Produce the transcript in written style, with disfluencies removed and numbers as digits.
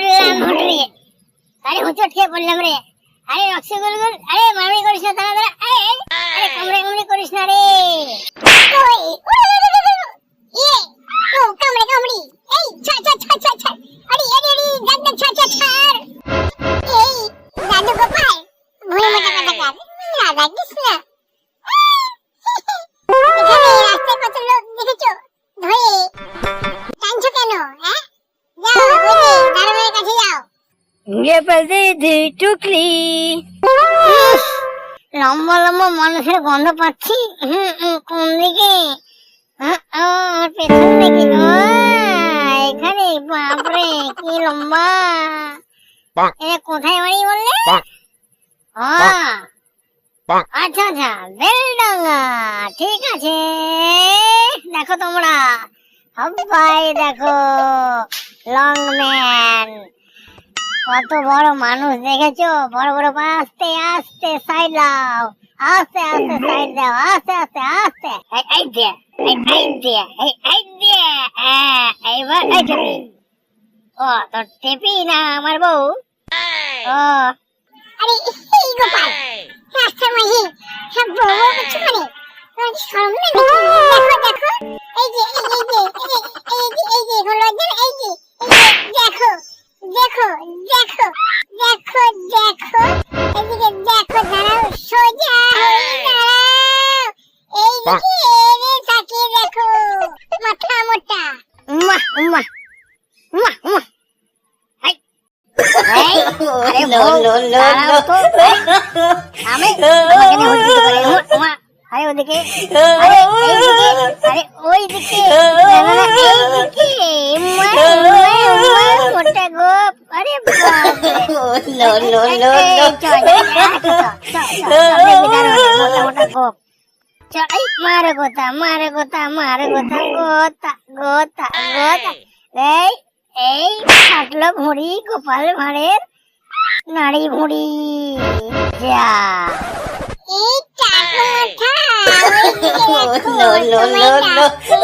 বললাম হটরে, আরে হুচট খেয়ে বললাম রে, আরে রক্সি গুলগুল, আরে মারমি করিস না, দাঁড়া দাঁড়া, আরে কামড়ে কামড়ে করিস না রে। ওই ইয়ে ও কামড়ে কামড়ি, এই ছাড় ছাড় ছাড় ছাড় ছাড়, আরে আরে আরে দেখ দেখ ছাড় ছাড় ছাড়। এই দাদু গোপাল ভুলে মোটা কথা কাজ রাজা কৃষ্ণ, এখানে রাস্তায় কত লোক দেখেছো ধরে টানছো কেন? হ্যাঁ যাও ওই দারোয়ানের কাছে যাও। টুকলি লম্বা লম্বা মানুষের গন্ধ পাচ্ছি। কোন দিকে? আমার পেছন দিকে। এখানে বাপরে কি লম্বা। কোথায় বাড়ি বললে? আচ্ছা আচ্ছা বেলডাঙ্গা, ঠিক আছে। দেখো তোমরা সবাই দেখো, লং ম্যান কত বড় মানুষ দেখেছো? বড় বড় আস্তে আস্তে সাইড দাও, আস্তে আস্তে সাইড দাও, আস্তে আস্তে আস্তে। এই দিয়ে এই দিয়ে এই দিয়ে এইবার এই টেপি। ও তোর টেপি না আমার বউ? ও আরে এই গোপাল রাস্তার মাঝে সব বউ বউ করছো মানে? তোর কি শরম নেই নাকি? দেখো দেখো এই যে এই যে এই যে এই যে হলো একজন, এই যে দেখো দেখো দেখো দেখো দেখো এদিকে দেখো, দাঁড়াও সোজা হয়ে দাঁড়াও, এইদিকে এনে তাকিয়ে দেখো, মাথা মোটা। উম্মা উম্মা উম্মা উম্মা। আরে লো লো লো আমি তোমাকে নিয়ে হচ্ছে তো করে উম্মা। আরে ওদিকে, আরে এইদিকে, আরে ওইদিকে, না না এইদিকে, উম্মা উম্মা মোটা গোপ। আরে বাপরে লো লো লো চল মোটা মোটা গোপ চল। এই মারে গোতা মারে গোতা মারে গোতা গোতা গোতা গোতা। এই এই ফাটলো ভুঁড়ি গোপাল ভাঁড়ের নাড়ি ভুঁড়ি যা। এই টাকু মাথা